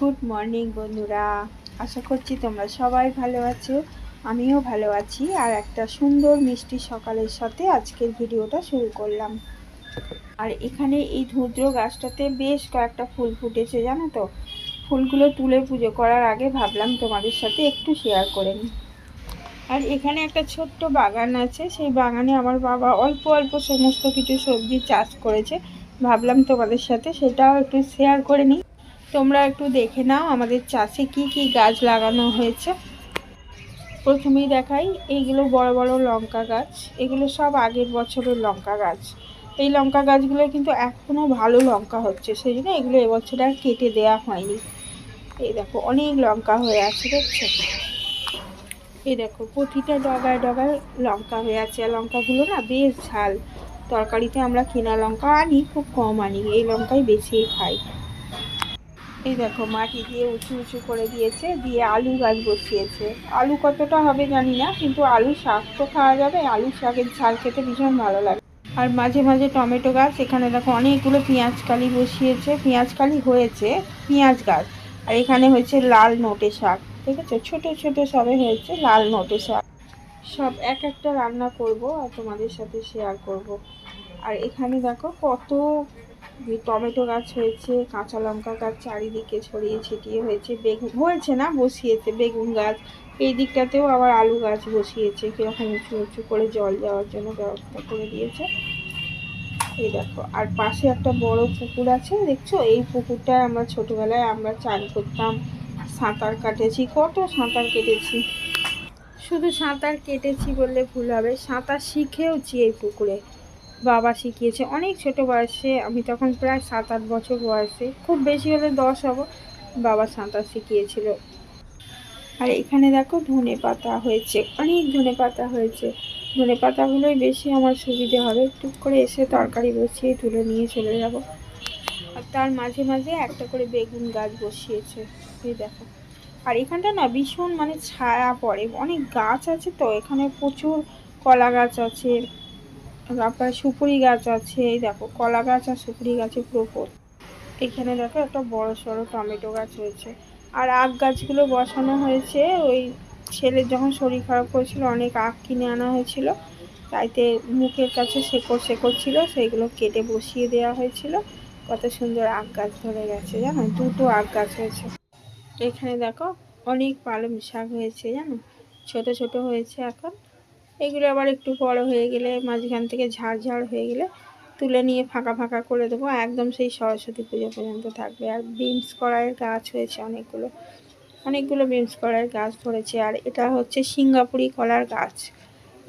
Good morning বন্ধুরা, আশা করছি তোমরা সবাই ভালো আছো। আমিও ভালো আছি। আর একটা সুন্দর মিষ্টি সকালের সাথে আজকের ভিডিওটা শুরু করলাম। আর এখানে এই ধুদ্র গাছটাতে বেশ কয়েকটা ফুল ফুটেছে, জানো তো। ফুলগুলো তুলে পুজো করার আগে ভাবলাম তোমাদের সাথে একটু শেয়ার করে নিই। আর এখানে একটা ছোট্ট বাগান আছে, সেই বাগানে আমার বাবা অল্প অল্প সমস্ত কিছু সবজি চাষ করেছে। ভাবলাম তোমাদের সাথে সেটাও একটু শেয়ার করে নিই। তোমরা একটু দেখে নাও আমাদের চাষে কি কি গাছ লাগানো হয়েছে। প্রথমেই দেখাই, এইগুলো বড় বড় লঙ্কা গাছ। এগুলো সব আগের বছরের লঙ্কা গাছ। এই লঙ্কা গাছগুলো কিন্তু এখনও ভালো লঙ্কা হচ্ছে, সেই জন্য এগুলো এবছর আর কেটে দেওয়া হয়নি। এই দেখো অনেক লঙ্কা হয়ে আছে, দেখছো। এই দেখো প্রতিটা ডগায় ডগায় লঙ্কা হয়ে আছে। আর লঙ্কাগুলো না বেশ ঝাল। তরকারিতে আমরা কেনা লঙ্কা আনি, খুব কম আনি, এই লঙ্কাই বেশি খাই। এই দেখো মাটি দিয়ে উঁচু উঁচু করে দিয়েছে, দিয়ে আলু গাছ বসিয়েছে। আলু কতটা হবে জানি না, কিন্তু আলু শাক তো খাওয়া যাবে। আলু শাকের ঝাল খেতে ভীষণ ভালো লাগে। আর মাঝে মাঝে টমেটো গাছ। এখানে দেখো অনেকগুলো পেঁয়াজকালি বসিয়েছে, পেঁয়াজকালি হয়েছে, পেঁয়াজ গাছ। আর এখানে হয়েছে লাল নোটে শাক, ঠিক আছে, ছোট ছোট সবে হয়েছে লাল নোটে শাক। সব এক একটা রান্না করব আর তোমাদের সাথে শেয়ার করব। আর এখানে দেখো কত টমেটো গাছ হয়েছে, কাঁচা লঙ্কা গাছ চারিদিকে ছড়িয়ে ছিটিয়ে হয়েছে, বেগুন হয়েছে না, বসিয়েছে বেগুন গাছ। এই দিকটাতেও আবার আলু গাছ বসিয়েছে, কিরকম উঁচু উঁচু করে জল দেওয়ার জন্য ব্যবস্থা করে দিয়েছে। এই দেখো, আর পাশে একটা বড় পুকুর আছে, দেখছো। এই পুকুরটায় আমরা ছোটবেলায় আমরা চান করতাম, সাঁতার কাটেছি, কত সাঁতার কেটেছি। শুধু সাঁতার কেটেছি বললে ভুল হবে, সাঁতার শিখেওছি এই পুকুরে। বাবা শিখিয়েছে অনেক ছোট বয়সে, আমি তখন প্রায় 7-8 বছর বয়সে, খুব বেশি হলে 10 হব। বাবা সাঁতার শিখিয়েছিল। আর এখানে দেখো ধনে পাতা হয়েছে, অনেক ধনে পাতা হয়েছে। ধনে পাতাগুলোই বেশি আমার সুবিধে হবে, টুক করে এসে তরকারি বসিয়ে তুলে নিয়ে চলে যাব। আর তার মাঝে মাঝে একটা করে বেগুন গাছ বসিয়েছে, এই দেখো। আর এখানটা না ভীষণ মানে ছায়া পড়ে, অনেক গাছ আছে তো এখানে, প্রচুর কলা গাছ আছে, তারপরে সুপুরি গাছ আছে। এই দেখো কলা গাছ আর সুপুরি গাছে পুরো। এখানে দেখো একটা বড় সড়ো টমেটো গাছ হয়েছে। আর আখ গাছগুলো বসানো হয়েছে, ওই ছেলের যখন শরীর খারাপ করেছিল অনেক আখ কিনে আনা হয়েছিল, তাইতে মুখের কাছে শেকড় শেকড় ছিল, সেইগুলো কেটে বসিয়ে দেওয়া হয়েছিল। কত সুন্দর আখ গাছ ধরে গেছে জানো, 2টো আখ গাছ হয়েছে। এখানে দেখো অনেক পালং শাক হয়েছে জানো, ছোট ছোট হয়েছে এখন। এগুলো আবার একটু বড় হয়ে গেলে, মাঝখান থেকে ঝাড় ঝাড় হয়ে গেলে তুলে নিয়ে ফাঁকা ফাঁকা করে দেবো, একদম সেই সরস্বতী পুজো পর্যন্ত থাকবে। আর বিনস কড়াইয়ের গাছ হয়েছে অনেকগুলো, অনেকগুলো বিনস কড়াইয়ের গাছ ধরেছে। আর এটা হচ্ছে সিঙ্গাপুরি কলার গাছ,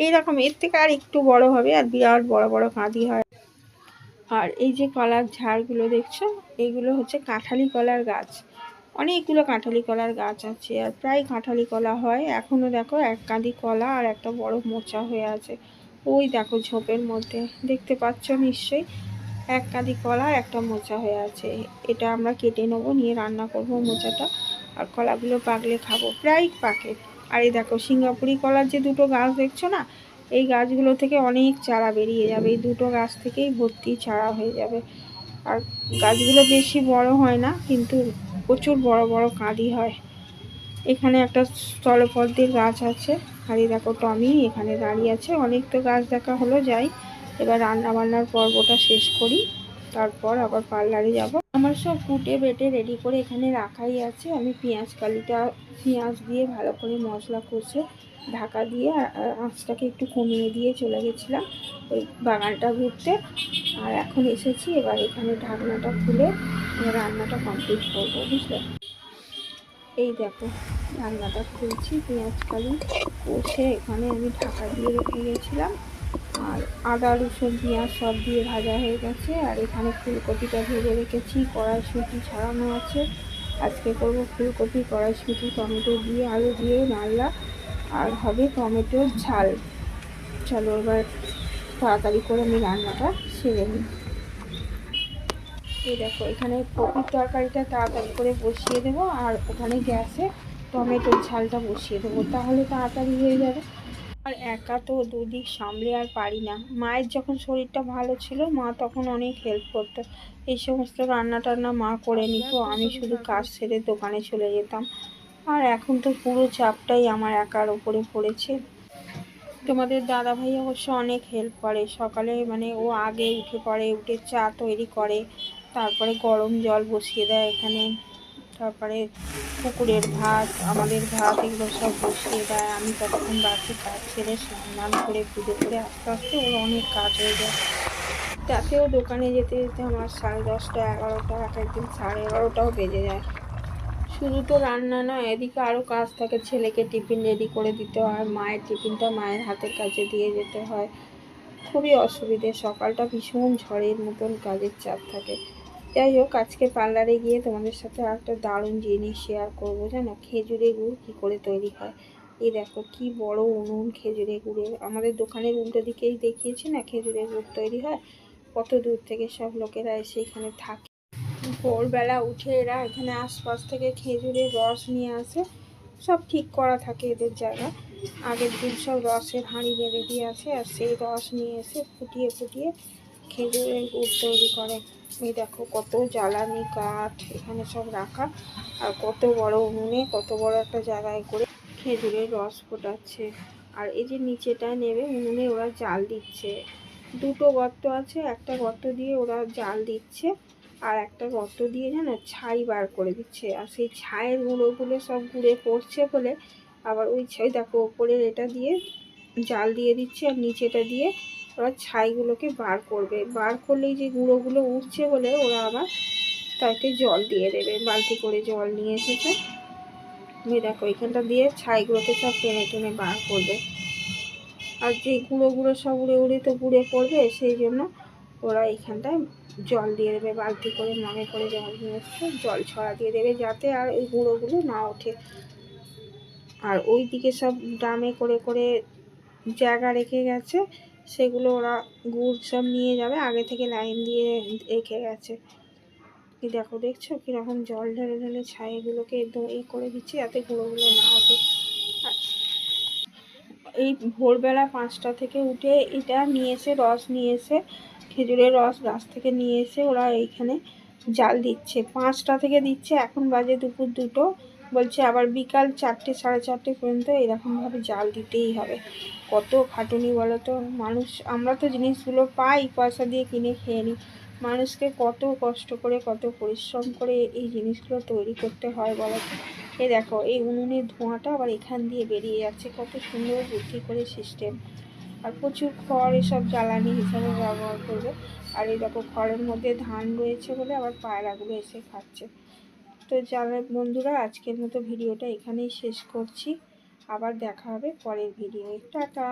এইরকম এর থেকে আর একটু বড় হবে, আর বিরাট বড় বড় কাঁদি হয়। আর এই যে কলার ঝাড়গুলো দেখছো, এইগুলো হচ্ছে কাঁঠালি কলার গাছ। অনেকগুলো কাঁঠালি কলার গাছ আছে, আর প্রায় কাঁঠালি কলা হয়। এখনও দেখো এক কাঁদি কলা আর একটা বড় মোচা হয়ে আছে, ওই দেখো ঝোপের মধ্যে, দেখতে পাচ্ছ নিশ্চয়ই। এক কাঁদি কলা আর একটা মোচা হয়ে আছে। এটা আমরা কেটে নেবো, নিয়ে রান্না করব মোচাটা। আর কলাগুলো পাকলে খাবো, প্রায় পাকে। আর এই দেখো সিঙ্গাপুরি কলার যে 2টো গাছ দেখছো না, এই গাছগুলো থেকে অনেক চারা বেরিয়ে যাবে, এই 2টো গাছ থেকেই ভর্তি চারা হয়ে যাবে। আর গাছগুলো বেশি বড় হয় না, কিন্তু প্রচুর বড় বড় কাঁদি হয়। এখানে একটা স্থলপদ্মের গাছ আছে। আর এই দেখো টমি এখানে দাঁড়িয়ে আছে। অনেক তো গাছ দেখা হলো, যাই এবার রান্না বান্নার পর্বটা শেষ করি, তারপর আবার পার্লারে যাব। আমার সব কুটে বেটে রেডি করে এখানে রাখাই আছে। আমি পেঁয়াজ দিয়ে ভালো করে মশলা কষে ঢাকা দিয়ে আঁচটাকে একটু কমিয়ে দিয়ে চলে গেছিলাম ওই বাগানটা ঘুরতে। আর এখন এসেছি, এবার এখানে ঢাকনাটা খুলে রান্নাটা কমপ্লিট করবো, বুঝলে। এই দেখো রান্নাটা খুলছি, পেঁয়াজকালি কষে এখানে আমি ঢাকা দিয়ে রেখে গেছিলাম। আর আদা রসুন পেঁয়াজ সব দিয়ে ভাজা হয়ে গেছে। আর এখানে ফুলকপিটা ভেজে রেখেছি, কড়াইশুঁটি ছাড়ানো আছে। আজকে করব ফুলকপি কড়াইশুঁটি টমেটো দিয়ে আলু দিয়ে রান্না, আর হবে টমেটোর ঝাল। চলো এবার তাড়াতাড়ি করে আমি রান্নাটা সেরে নিই। এই দেখো এখানে কপির তরকারিটা তাড়াতাড়ি করে বসিয়ে দেবো, আর ওখানে গ্যাসে টমেটোর ঝালটা বসিয়ে দেবো, তাহলে তাড়াতাড়ি হয়ে যাবে। আর একা তো দুদিক সামলে আর পারি না। মায়ের যখন শরীরটা ভালো ছিল মা তখন অনেক হেল্প করতো, এই সমস্ত রান্না টান্না মা করে নিত, আমি শুধু কাজ সেরে দোকানে চলে যেতাম। আর এখন তো পুরো চাপটাই আমার একার ওপরে পড়েছে। তোমাদের দাদা ভাই অবশ্য অনেক হেল্প করে, সকালে মানে ও আগে উঠে পড়ে, উঠে চা তৈরি করে, তারপরে গরম জল বসিয়ে দেয় এখানে, তারপরে পুকুরের ভাত, আমাদের ভাত, এগুলো সব বসিয়ে দেয়। আমি ততক্ষণ বাকি কাজ ছেড়ে স্নান করে পুজো করে আস্তে আস্তে ওর অনেক কাজ হয়ে যায়। তাতেও দোকানে যেতে যেতে আমার 10:30, 11টা, এক একদিন 11:30টাও বেজে যায়। শুধু তো রান্না নয়, এদিকে আরও কাজ থাকে, ছেলেকে টিফিন রেডি করে দিতে হয়, মায়ের টিফিনটা মায়ের হাতের কাছে দিয়ে যেতে হয়, খুবই অসুবিধে। সকালটা ভীষণ ঝড়ের মতন কাজের চাপ থাকে। যাই হোক, আজকে পার্লারে গিয়ে তোমাদের সাথে একটা দারুণ জিনিস শেয়ার করবো, জানো খেজুরের গুড় কী করে তৈরি হয়। এই দেখো কি বড় উনুন খেজুরের গুড়ের, আমাদের দোকানের উল্টো দিকেই দেখিয়েছি না খেজুরের গুড় তৈরি হয়, কত দূর থেকে সব লোকেরা এসে এখানে থাকে। ভোরবেলা উঠে এরা এখানে আশপাশ থেকে খেজুরের রস নিয়ে আসে, সব ঠিক করা থাকে এদের জায়গা, আগের দিন সব রসের হাঁড়ি বেঁধে দিয়ে আসে, আর সেই রস নিয়ে এসে ফুটিয়ে ফুটিয়ে খেজুরের গুড় তৈরি করে। এই দেখো কত জ্বালানি কাঠ এখানে সব রাখা, আর কত বড় উনুনে কত বড় একটা জায়গায় করে খেজুরের রস ফোটাচ্ছে। আর এই যে নিচেটা নেবে উনুনে ওরা জাল দিচ্ছে, দুটো গর্ত আছে, একটা গর্ত দিয়ে ওরা জাল দিচ্ছে, আর একটা গর্ত দিয়ে যেন ছাই বার করে দিচ্ছে, আর সেই ছাইয়ের গুঁড়োগুলো সব ঘুরে পড়ছে বলে আবার ওই ছাই দেখো ওপরের এটা দিয়ে জাল দিয়ে দিচ্ছে, আর নিচেটা দিয়ে ওরা ছাইগুলোকে বার করবে, বার করলেই যে গুঁড়োগুলো উঠছে বলে ওরা আবার তাতে জল দিয়ে দেবে, বালতি করে জল নিয়ে এসেছে। দেখো এখানটা দিয়ে ছাইগুলোকে সব টেনে টেনে বার করবে, আর যে গুঁড়ো সব উড়ে উড়ে তো ঘুরে পড়বে, সেই জন্য ওরা এইখানটায় জল দিয়ে দেবে, বালতি করে মগে করে জল নিয়ে এসছে, জল ছড়া দিয়ে দেবে যাতে আর ওই গুঁড়োগুলো না ওঠে। আর ওই দিকে সব ড্রামে করে করে জায়গা রেখে গেছে, সেগুলো ওরা গুড় সব নিয়ে যাবে, আগে থেকে লাইন দিয়ে রেখে গেছে। কি দেখো, দেখছো কীরকম জল ঢেলে ঢেলে ছাইগুলোকে করে দিচ্ছে যাতে গুঁড়োগুলো না ওঠে। এই ভোরবেলা 5টা থেকে উঠে এটা নিয়ে এসে রস নিয়ে এসে খেজুরের রস গাছ থেকে নিয়ে এসে ওরা এইখানে জাল দিচ্ছে, 5টা থেকে দিচ্ছে, এখন বাজে দুপুর 2টো, বলছে আবার বিকাল 4টে 4:30 পর্যন্ত এরকমভাবে জাল দিতেই হবে। কত খাটুনি বলো তো, মানুষ, আমরা তো জিনিসগুলো পাই পয়সা দিয়ে কিনে খেয়ে নিই, মানুষকে কত কষ্ট করে কত পরিশ্রম করে এই জিনিসগুলো তৈরি করতে হয় বলো তো। এই দেখো এই উনুনের ধোঁয়াটা আবার এখান দিয়ে বেরিয়ে যাচ্ছে, কত সুন্দর বুদ্ধি করে সিস্টেম। আর প্রচুর খড় এসব জ্বালানি হিসাবে ব্যবহার করবে। আর এই দেখো খড়ের মধ্যে ধান রয়েছে বলে আবার পায়রাগুলো এসে খাচ্ছে। তো যারা বন্ধুরা, আজকের মতো ভিডিওটা এখানেই শেষ করছি, আবার দেখা হবে পরের ভিডিও। টাটা।